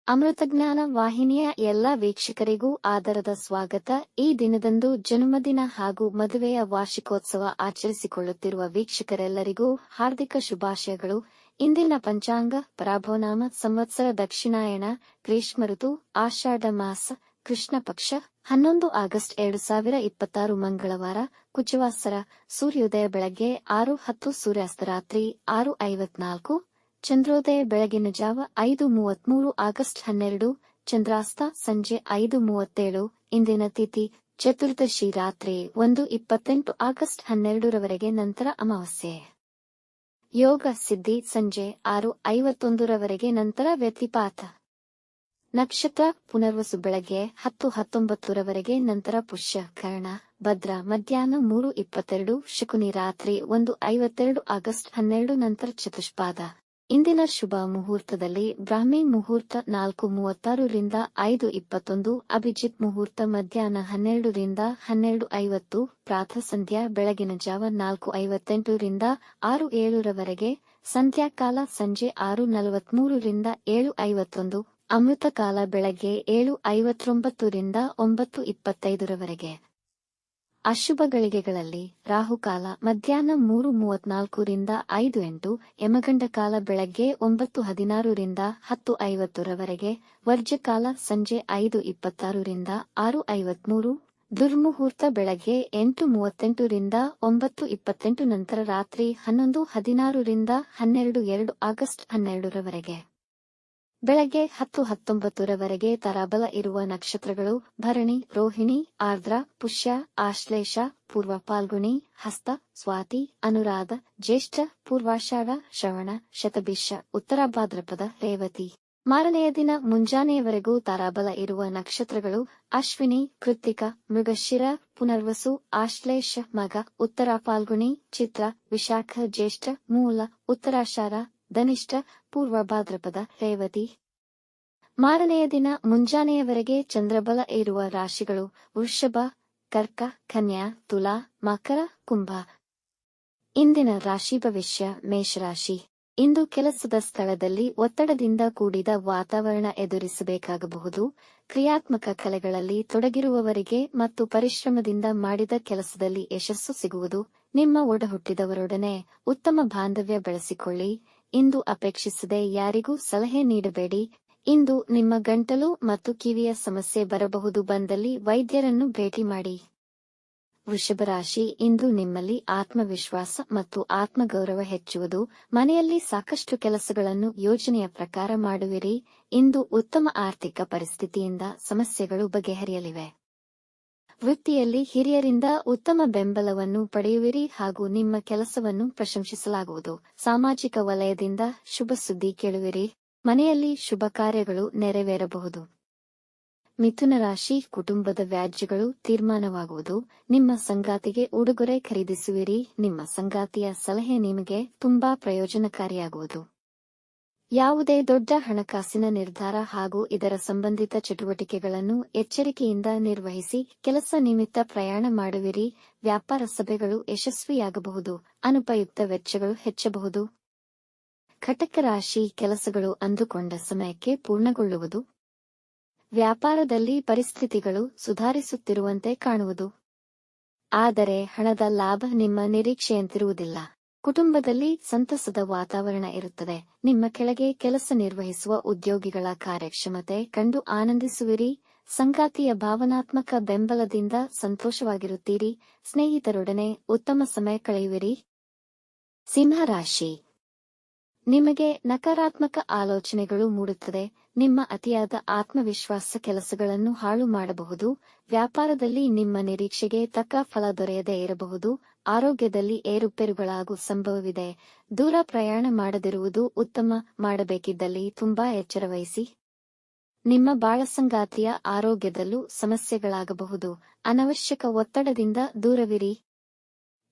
ಅಮೃತಜ್ಞಾನ ವಾಹಿನಿಯ ಎಲ್ಲ ವೀಕ್ಷಕರಿಗೂ ಆದರದ ಸ್ವಾಗತ. ಈ ದಿನದಂದು ಜನ್ಮದಿನ ಹಾಗೂ ಮದುವೆಯ ವಾರ್ಷಿಕೋತ್ಸವ ಆಚರಿಸಿಕೊಳ್ಳುತ್ತಿರುವ ವೀಕ್ಷಕರೆಲ್ಲರಿಗೂ ಹಾರ್ದಿಕ ಶುಭಾಶಯಗಳು. ಇಂದಿನ ಪಂಚಾಂಗ ಪರಾಭವನಾಮ ಸಂವತ್ಸರ ದಕ್ಷಿಣಾಯಣ ಗ್ರೀಷ್ಮ ಋತು ಆಷಾಢ ಮಾಸ ಕೃಷ್ಣ ಪಕ್ಷ 11 ಆಗಸ್ಟ್ 2026 ಮಂಗಳವಾರ ಕುಜವಾಸರ. ಸೂರ್ಯೋದಯ ಬೆಳಗ್ಗೆ 6:10, ಸೂರ್ಯಾಸ್ತ ರಾತ್ರಿ 6:54, ಚಂದ್ರೋದಯ ಬೆಳಗಿನ ಜಾವ 5:33 ಆಗಸ್ಟ್ 12, ಚಂದ್ರಾಸ್ತ ಸಂಜೆ 5:37. ಇಂದಿನ ತಿಥಿ ಚತುರ್ದಶಿ ರಾತ್ರಿ 1:28 ಆಗಸ್ಟ್ 12 ರವರೆಗೆ, ನಂತರ ಅಮಾವಾಸ್ಯೆ. ಯೋಗ ಸಿದ್ಧಿ ಸಂಜೆ 6:51 ರವರೆಗೆ, ನಂತರ ವ್ಯತಿಪಾತ. ನಕ್ಷತ್ರ ಪುನರ್ವಸು ಬೆಳಗ್ಗೆ 10:19 ರವರೆಗೆ, ನಂತರ ಪುಷ್ಯ ಕರ್ಣ ಭದ್ರ ಮಧ್ಯಾಹ್ನ 3:22, ಶಕುನಿ ರಾತ್ರಿ 1:52 ಆಗಸ್ಟ್ 12, ನಂತರ ಚತುಷ್ಪಾದ. ಇಂದಿನ ಶುಭ ಮುಹೂರ್ತದಲ್ಲಿ ಬ್ರಾಹ್ಮಿ ಮುಹೂರ್ತ 4:36 ರಿಂದ 5:21, ಅಭಿಜಿತ್ ಮುಹೂರ್ತ ಮಧ್ಯಾಹ್ನ 12 ರಿಂದ 12:50, ಪ್ರಾತಃ ಸಂಧ್ಯಾ ಬೆಳಗಿನ ಜಾವ 4:58 ರಿಂದ 6:07 ರವರೆಗೆ, ಸಂಧ್ಯಾಕಾಲ ಸಂಜೆ 6:43 ರಿಂದ 7:51, ಅಮೃತ ಕಾಲ ಬೆಳಗ್ಗೆ 7:59 ರಿಂದ 9:25 ರವರೆಗೆ. ಅಶುಭ ಗಳಿಗೆಗಳಲ್ಲಿ ರಾಹುಕಾಲ ಮಧ್ಯಾಹ್ನ 3:34 ರಿಂದ 5:08, ಯಮಗಂಡ ಕಾಲ ಬೆಳಗ್ಗೆ 9:16 ರಿಂದ 10:50 ರವರೆಗೆ, ವರ್ಜ್ಯಕಾಲ ಸಂಜೆ 5:26 ರಿಂದ 6:53, ದುರ್ಮುಹೂರ್ತ ಬೆಳಗ್ಗೆ 8:38 ರಿಂದ 9:28, ನಂತರ ರಾತ್ರಿ 11:16 ರಿಂದ 12:02 ಆಗಸ್ಟ್ 12 ರವರೆಗೆ. ಬೆಳಗ್ಗೆ 10:19 ರವರೆಗೆ ತಾರಾಬಲ ಇರುವ ನಕ್ಷತ್ರಗಳು ಭರಣಿ, ರೋಹಿಣಿ, ಆರ್ದ್ರ, ಪುಷ್ಯ, ಆಶ್ಲೇಷ, ಪೂರ್ವ ಫಾಲ್ಗುಣಿ, ಹಸ್ತ, ಸ್ವಾತಿ, ಅನುರಾಧ, ಜ್ಯೇಷ್ಠ, ಪೂರ್ವಾಷಾಢ, ಶ್ರವಣ, ಶತಭಿಷ, ಉತ್ತರ ಭಾದ್ರಪದ, ರೇವತಿ. ಮಾರನೆಯ ದಿನ ಮುಂಜಾನೆಯವರೆಗೂ ತಾರಾಬಲ ಇರುವ ನಕ್ಷತ್ರಗಳು ಅಶ್ವಿನಿ, ಕೃತ್ತಿಕ, ಮೃಗಶಿರ, ಪುನರ್ವಸು, ಆಶ್ಲೇಷ, ಮಗ, ಉತ್ತರ ಫಾಲ್ಗುಣಿ, ಚಿತ್ರ, ವಿಶಾಖ, ಜ್ಯೇಷ್ಠ, ಮೂಲ, ಉತ್ತರಾಷಾಢ, ಧನಿಷ್ಠ, ಪೂರ್ವ ಭಾದ್ರಪದ, ರೇವತಿ. ಮಾರನೆಯ ದಿನ ಮುಂಜಾನೆಯವರೆಗೆ ಚಂದ್ರಬಲ ಇರುವ ರಾಶಿಗಳು ವೃಷಭ, ಕರ್ಕ, ಕನ್ಯಾ, ತುಲಾ, ಮಕರ, ಕುಂಭ. ಇಂದಿನ ರಾಶಿ ಭವಿಷ್ಯ ಮೇಷರಾಶಿ. ಇಂದು ಕೆಲಸದ ಸ್ಥಳದಲ್ಲಿ ಒತ್ತಡದಿಂದ ಕೂಡಿದ ವಾತಾವರಣ ಎದುರಿಸಬೇಕಾಗಬಹುದು. ಕ್ರಿಯಾತ್ಮಕ ಕಲೆಗಳಲ್ಲಿ ತೊಡಗಿರುವವರಿಗೆ ಮತ್ತು ಪರಿಶ್ರಮದಿಂದ ಮಾಡಿದ ಕೆಲಸದಲ್ಲಿ ಯಶಸ್ಸು ಸಿಗುವುದು. ನಿಮ್ಮ ಒಡಹುಟ್ಟಿದವರೊಡನೆ ಉತ್ತಮ ಬಾಂಧವ್ಯ ಬೆಳೆಸಿಕೊಳ್ಳಿ. ಇಂದು ಅಪೇಕ್ಷಿಸದೆ ಯಾರಿಗೂ ಸಲಹೆ ನೀಡಬೇಡಿ. ಇಂದು ನಿಮ್ಮ ಗಂಟಲು ಮತ್ತು ಕಿವಿಯ ಸಮಸ್ಯೆ ಬರಬಹುದು, ಬಂದಲ್ಲಿ ವೈದ್ಯರನ್ನು ಭೇಟಿ ಮಾಡಿ. ವೃಷಭ ರಾಶಿ. ಇಂದು ನಿಮ್ಮಲ್ಲಿ ಆತ್ಮವಿಶ್ವಾಸ ಮತ್ತು ಆತ್ಮಗೌರವ ಹೆಚ್ಚುವುದು. ಮನೆಯಲ್ಲಿ ಸಾಕಷ್ಟು ಕೆಲಸಗಳನ್ನು ಯೋಜನೆಯ ಪ್ರಕಾರ ಮಾಡುವಿರಿ. ಇಂದು ಉತ್ತಮ ಆರ್ಥಿಕ ಪರಿಸ್ಥಿತಿಯಿಂದ ಸಮಸ್ಯೆಗಳು ಬಗೆಹರಿಯಲಿವೆ. ವೃತ್ತಿಯಲ್ಲಿ ಹಿರಿಯರಿಂದ ಉತ್ತಮ ಬೆಂಬಲವನ್ನು ಪಡೆಯುವಿರಿ ಹಾಗೂ ನಿಮ್ಮ ಕೆಲಸವನ್ನು ಪ್ರಶಂಸಿಸಲಾಗುವುದು. ಸಾಮಾಜಿಕ ವಲಯದಿಂದ ಶುಭ ಸುದ್ದಿ ಕೇಳುವಿರಿ. ಮನೆಯಲ್ಲಿ ಶುಭ ಕಾರ್ಯಗಳು ನೆರವೇರಬಹುದು. ಮಿಥುನ ರಾಶಿ. ಕುಟುಂಬದ ವ್ಯಾಜ್ಯಗಳು ತೀರ್ಮಾನವಾಗುವುದು. ನಿಮ್ಮ ಸಂಗಾತಿಗೆ ಉಡುಗೊರೆ ಖರೀದಿಸುವಿರಿ. ನಿಮ್ಮ ಸಂಗಾತಿಯ ಸಲಹೆ ನಿಮಗೆ ತುಂಬಾ ಪ್ರಯೋಜನಕಾರಿಯಾಗುವುದು. ಯಾವುದೇ ದೊಡ್ಡ ಹಣಕಾಸಿನ ನಿರ್ಧಾರ ಹಾಗೂ ಇದರ ಸಂಬಂಧಿತ ಚಟುವಟಿಕೆಗಳನ್ನು ಎಚ್ಚರಿಕೆಯಿಂದ ನಿರ್ವಹಿಸಿ. ಕೆಲಸ ನಿಮಿತ್ತ ಪ್ರಯಾಣ ಮಾಡುವಿರಿ. ವ್ಯಾಪಾರ ಸಭೆಗಳು ಯಶಸ್ವಿಯಾಗಬಹುದು. ಅನುಪಯುಕ್ತ ವೆಚ್ಚಗಳು ಹೆಚ್ಚಬಹುದು. ಕಟಕ ರಾಶಿ. ಕೆಲಸಗಳು ಅಂದುಕೊಂಡ ಸಮಯಕ್ಕೆ ಪೂರ್ಣಗೊಳ್ಳುವುದು. ವ್ಯಾಪಾರದಲ್ಲಿ ಪರಿಸ್ಥಿತಿಗಳು ಸುಧಾರಿಸುತ್ತಿರುವಂತೆ ಕಾಣುವುದು. ಆದರೆ ಹಣದ ಲಾಭ ನಿಮ್ಮ ನಿರೀಕ್ಷೆಯಂತಿರುವುದಿಲ್ಲ. ಕುಟುಂಬದಲ್ಲಿ ಸಂತಸದ ವಾತಾವರಣ ಇರುತ್ತದೆ. ನಿಮ್ಮ ಕೆಳಗೆ ಕೆಲಸ ನಿರ್ವಹಿಸುವ ಉದ್ಯೋಗಿಗಳ ಕಾರ್ಯಕ್ಷಮತೆ ಕಂಡು ಆನಂದಿಸುವಿರಿ. ಸಂಗಾತಿಯ ಭಾವನಾತ್ಮಕ ಬೆಂಬಲದಿಂದ ಸಂತೋಷವಾಗಿರುತ್ತೀರಿ. ಸ್ನೇಹಿತರೊಡನೆ ಉತ್ತಮ ಸಮಯ ಕಳೆಯುವಿರಿ. ಸಿಂಹ ರಾಶಿ. ನಿಮಗೆ ನಕಾರಾತ್ಮಕ ಆಲೋಚನೆಗಳು ಮೂಡುತ್ತದೆ. ನಿಮ್ಮ ಅತಿಯಾದ ಆತ್ಮವಿಶ್ವಾಸ ಕೆಲಸಗಳನ್ನು ಹಾಳು ಮಾಡಬಹುದು. ವ್ಯಾಪಾರದಲ್ಲಿ ನಿಮ್ಮ ನಿರೀಕ್ಷೆಗೆ ತಕ್ಕ ಫಲ ದೊರೆಯದೇ ಇರಬಹುದು. ಆರೋಗ್ಯದಲ್ಲಿ ಏರುಪೇರುಗಳಾಗುವ ಸಂಭವವಿದೆ. ದೂರ ಪ್ರಯಾಣ ಮಾಡದಿರುವುದು ಉತ್ತಮ. ಮಾಡಬೇಕಿದ್ದಲ್ಲಿ ತುಂಬಾ ಎಚ್ಚರವಹಿಸಿ. ನಿಮ್ಮ ಬಾಳಸಂಗಾತಿಯ ಆರೋಗ್ಯದಲ್ಲೂ ಸಮಸ್ಯೆಗಳಾಗಬಹುದು. ಅನವಶ್ಯಕ ಒತ್ತಡದಿಂದ ದೂರವಿರಿ.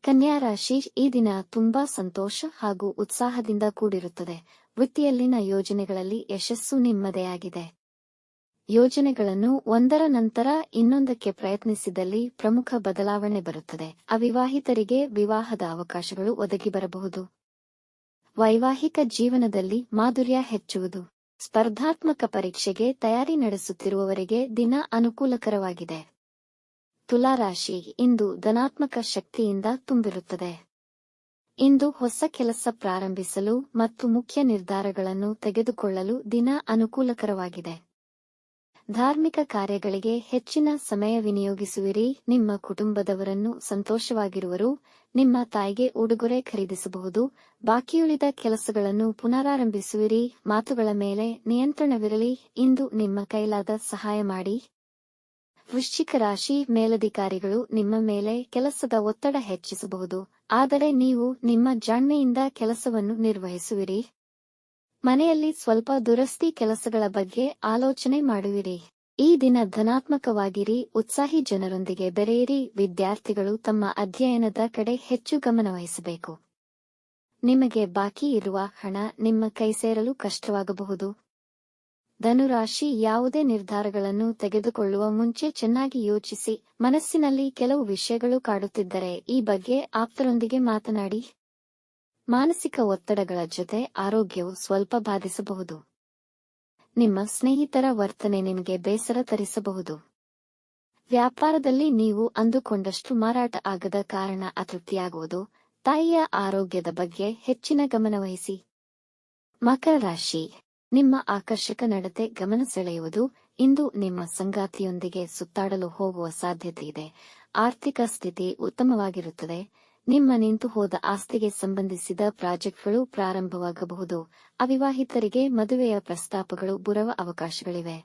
ಕನ್ಯಾ ರಾಶಿ. ಈ ದಿನ ತುಂಬಾ ಸಂತೋಷ ಹಾಗೂ ಉತ್ಸಾಹದಿಂದ ಕೂಡಿರುತ್ತದೆ. ವೃತ್ತಿಯಲ್ಲಿನ ಯೋಜನೆಗಳಲ್ಲಿ ಯಶಸ್ಸು ನಿಮ್ಮದೇ ಆಗಿದೆ. ಯೋಜನೆಗಳನ್ನು ಒಂದರ ನಂತರ ಇನ್ನೊಂದಕ್ಕೆ ಪ್ರಯತ್ನಿಸಿದಲ್ಲಿ ಪ್ರಮುಖ ಬದಲಾವಣೆ ಬರುತ್ತದೆ. ಅವಿವಾಹಿತರಿಗೆ ವಿವಾಹದ ಅವಕಾಶಗಳು ಒದಗಿ ಬರಬಹುದು. ವೈವಾಹಿಕ ಜೀವನದಲ್ಲಿ ಮಾಧುರ್ಯ ಹೆಚ್ಚುವುದು. ಸ್ಪರ್ಧಾತ್ಮಕ ಪರೀಕ್ಷೆಗೆ ತಯಾರಿ ನಡೆಸುತ್ತಿರುವವರಿಗೆ ದಿನ ಅನುಕೂಲಕರವಾಗಿದೆ. ತುಲಾರಾಶಿ ಇಂದು ಧನಾತ್ಮಕ ಶಕ್ತಿಯಿಂದ ತುಂಬಿರುತ್ತದೆ. ಇಂದು ಹೊಸ ಕೆಲಸ ಪ್ರಾರಂಭಿಸಲು ಮತ್ತು ಮುಖ್ಯ ನಿರ್ಧಾರಗಳನ್ನು ತೆಗೆದುಕೊಳ್ಳಲು ದಿನ ಅನುಕೂಲಕರವಾಗಿದೆ. ಧಾರ್ಮಿಕ ಕಾರ್ಯಗಳಿಗೆ ಹೆಚ್ಚಿನ ಸಮಯ ವಿನಿಯೋಗಿಸುವಿರಿ. ನಿಮ್ಮ ಕುಟುಂಬದವರನ್ನು ಸಂತೋಷವಾಗಿರುವರು. ನಿಮ್ಮ ತಾಯಿಗೆ ಉಡುಗೊರೆ ಖರೀದಿಸಬಹುದು. ಬಾಕಿಯುಳಿದ ಕೆಲಸಗಳನ್ನು ಪುನರಾರಂಭಿಸುವಿರಿ. ಮಾತುಗಳ ಮೇಲೆ ನಿಯಂತ್ರಣವಿರಲಿ. ಇಂದು ನಿಮ್ಮ ಕೈಲಾದ ಸಹಾಯ ಮಾಡಿ. ವೃಶ್ಚಿಕ ರಾಶಿ ಮೇಲಧಿಕಾರಿಗಳು ನಿಮ್ಮ ಮೇಲೆ ಕೆಲಸದ ಒತ್ತಡ ಹೆಚ್ಚಿಸಬಹುದು, ಆದರೆ ನೀವು ನಿಮ್ಮ ಜಾಣ್ಮೆಯಿಂದ ಕೆಲಸವನ್ನು ನಿರ್ವಹಿಸುವಿರಿ. ಮನೆಯಲ್ಲಿ ಸ್ವಲ್ಪ ದುರಸ್ತಿ ಕೆಲಸಗಳ ಬಗ್ಗೆ ಆಲೋಚನೆ ಮಾಡುವಿರಿ. ಈ ದಿನ ಧನಾತ್ಮಕವಾಗಿರಿ. ಉತ್ಸಾಹಿ ಜನರೊಂದಿಗೆ ಬೆರೆಯಿರಿ. ವಿದ್ಯಾರ್ಥಿಗಳು ತಮ್ಮ ಅಧ್ಯಯನದ ಕಡೆ ಹೆಚ್ಚು ಗಮನವಹಿಸಬೇಕು. ನಿಮಗೆ ಬಾಕಿ ಇರುವ ಹಣ ನಿಮ್ಮ ಕೈ ಸೇರಲು ಕಷ್ಟವಾಗಬಹುದು. ಧನುರಾಶಿ ಯಾವುದೇ ನಿರ್ಧಾರಗಳನ್ನು ತೆಗೆದುಕೊಳ್ಳುವ ಮುಂಚೆ ಚೆನ್ನಾಗಿ ಯೋಚಿಸಿ. ಮನಸ್ಸಿನಲ್ಲಿ ಕೆಲವು ವಿಷಯಗಳು ಕಾಡುತ್ತಿದ್ದರೆ ಈ ಬಗ್ಗೆ ಆಪ್ತರೊಂದಿಗೆ ಮಾತನಾಡಿ. ಮಾನಸಿಕ ಒತ್ತಡಗಳ ಜೊತೆ ಆರೋಗ್ಯವು ಸ್ವಲ್ಪ ಬಾಧಿಸಬಹುದು. ನಿಮ್ಮ ಸ್ನೇಹಿತರ ವರ್ತನೆ ನಿಮಗೆ ಬೇಸರ ತರಿಸಬಹುದು. ವ್ಯಾಪಾರದಲ್ಲಿ ನೀವು ಅಂದುಕೊಂಡಷ್ಟು ಮಾರಾಟ ಆಗದ ಕಾರಣ ಅತೃಪ್ತಿಯಾಗುವುದು. ತಾಯಿಯ ಆರೋಗ್ಯದ ಬಗ್ಗೆ ಹೆಚ್ಚಿನ ಗಮನವಹಿಸಿ. ಮಕರ ರಾಶಿ ನಿಮ್ಮ ಆಕರ್ಷಕ ನಡತೆ ಗಮನ ಸೆಳೆಯುವುದು. ಇಂದು ನಿಮ್ಮ ಸಂಗಾತಿಯೊಂದಿಗೆ ಸುತ್ತಾಡಲು ಹೋಗುವ ಸಾಧ್ಯತೆಯಿದೆ. ಆರ್ಥಿಕ ಸ್ಥಿತಿ ಉತ್ತಮವಾಗಿರುತ್ತದೆ. ನಿಮ್ಮ ನಿಂತು ಹೋದ ಆಸ್ತಿಗೆ ಸಂಬಂಧಿಸಿದ ಪ್ರಾಜೆಕ್ಟ್ಗಳು ಪ್ರಾರಂಭವಾಗಬಹುದು. ಅವಿವಾಹಿತರಿಗೆ ಮದುವೆಯ ಪ್ರಸ್ತಾಪಗಳು ಬರುವ ಅವಕಾಶಗಳಿವೆ.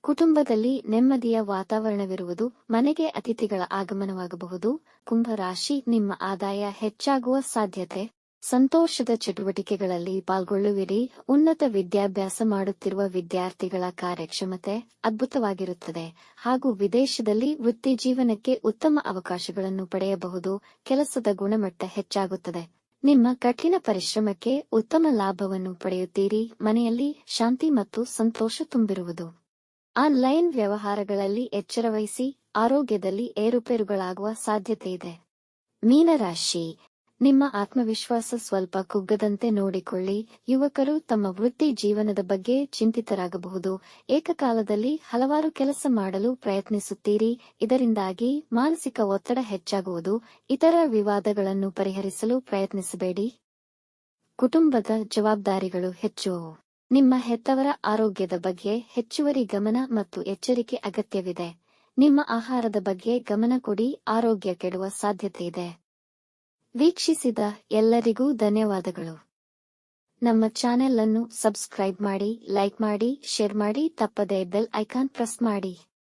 ಕುಟುಂಬದಲ್ಲಿ ನೆಮ್ಮದಿಯ ವಾತಾವರಣವಿರುವುದು. ಮನೆಗೆ ಅತಿಥಿಗಳ ಆಗಮನವಾಗಬಹುದು. ಕುಂಭರಾಶಿ ನಿಮ್ಮ ಆದಾಯ ಹೆಚ್ಚಾಗುವ ಸಾಧ್ಯತೆ. ಸಂತೋಷದ ಚಟುವಟಿಕೆಗಳಲ್ಲಿ ಪಾಲ್ಗೊಳ್ಳುವಿರಿ. ಉನ್ನತ ವಿದ್ಯಾಭ್ಯಾಸ ಮಾಡುತ್ತಿರುವ ವಿದ್ಯಾರ್ಥಿಗಳ ಕಾರ್ಯಕ್ಷಮತೆ ಅದ್ಭುತವಾಗಿರುತ್ತದೆ ಹಾಗೂ ವಿದೇಶದಲ್ಲಿ ವೃತ್ತಿಜೀವನಕ್ಕೆ ಉತ್ತಮ ಅವಕಾಶಗಳನ್ನು ಪಡೆಯಬಹುದು. ಕೆಲಸದ ಗುಣಮಟ್ಟ ಹೆಚ್ಚಾಗುತ್ತದೆ. ನಿಮ್ಮ ಕಠಿಣ ಪರಿಶ್ರಮಕ್ಕೆ ಉತ್ತಮ ಲಾಭವನ್ನು ಪಡೆಯುತ್ತೀರಿ. ಮನೆಯಲ್ಲಿ ಶಾಂತಿ ಮತ್ತು ಸಂತೋಷ ತುಂಬಿರುವುದು. ಆನ್ಲೈನ್ ವ್ಯವಹಾರಗಳಲ್ಲಿ ಎಚ್ಚರವಹಿಸಿ. ಆರೋಗ್ಯದಲ್ಲಿ ಏರುಪೇರುಗಳಾಗುವ ಸಾಧ್ಯತೆಯಿದೆ. ಮೀನರಾಶಿ ನಿಮ್ಮ ಆತ್ಮವಿಶ್ವಾಸ ಸ್ವಲ್ಪ ಕುಗ್ಗದಂತೆ ನೋಡಿಕೊಳ್ಳಿ. ಯುವಕರು ತಮ್ಮ ವೃತ್ತಿ ಜೀವನದ ಬಗ್ಗೆ ಚಿಂತಿತರಾಗಬಹುದು. ಏಕಕಾಲದಲ್ಲಿ ಹಲವಾರು ಕೆಲಸ ಮಾಡಲು ಪ್ರಯತ್ನಿಸುತ್ತೀರಿ. ಇದರಿಂದಾಗಿ ಮಾನಸಿಕ ಒತ್ತಡ ಹೆಚ್ಚಾಗುವುದು. ಇತರ ವಿವಾದಗಳನ್ನು ಪರಿಹರಿಸಲು ಪ್ರಯತ್ನಿಸಬೇಡಿ. ಕುಟುಂಬದ ಜವಾಬ್ದಾರಿಗಳು ಹೆಚ್ಚುವವು. ನಿಮ್ಮ ಹೆತ್ತವರ ಆರೋಗ್ಯದ ಬಗ್ಗೆ ಹೆಚ್ಚುವರಿ ಗಮನ ಮತ್ತು ಎಚ್ಚರಿಕೆ ಅಗತ್ಯವಿದೆ. ನಿಮ್ಮ ಆಹಾರದ ಬಗ್ಗೆ ಗಮನ ಕೊಡಿ. ಆರೋಗ್ಯ ಕೆಡುವ ಸಾಧ್ಯತೆಯಿದೆ. ವೀಕ್ಷಿಸಿದ ಎಲ್ಲರಿಗೂ ಧನ್ಯವಾದಗಳು. ನಮ್ಮ ಚಾನೆಲ್ ಅನ್ನು ಸಬ್ಸ್ಕ್ರೈಬ್ ಮಾಡಿ, ಲೈಕ್ ಮಾಡಿ, ಶೇರ್ ಮಾಡಿ. ತಪ್ಪದೇ ಬೆಲ್ ಐಕಾನ್ ಪ್ರೆಸ್ ಮಾಡಿ.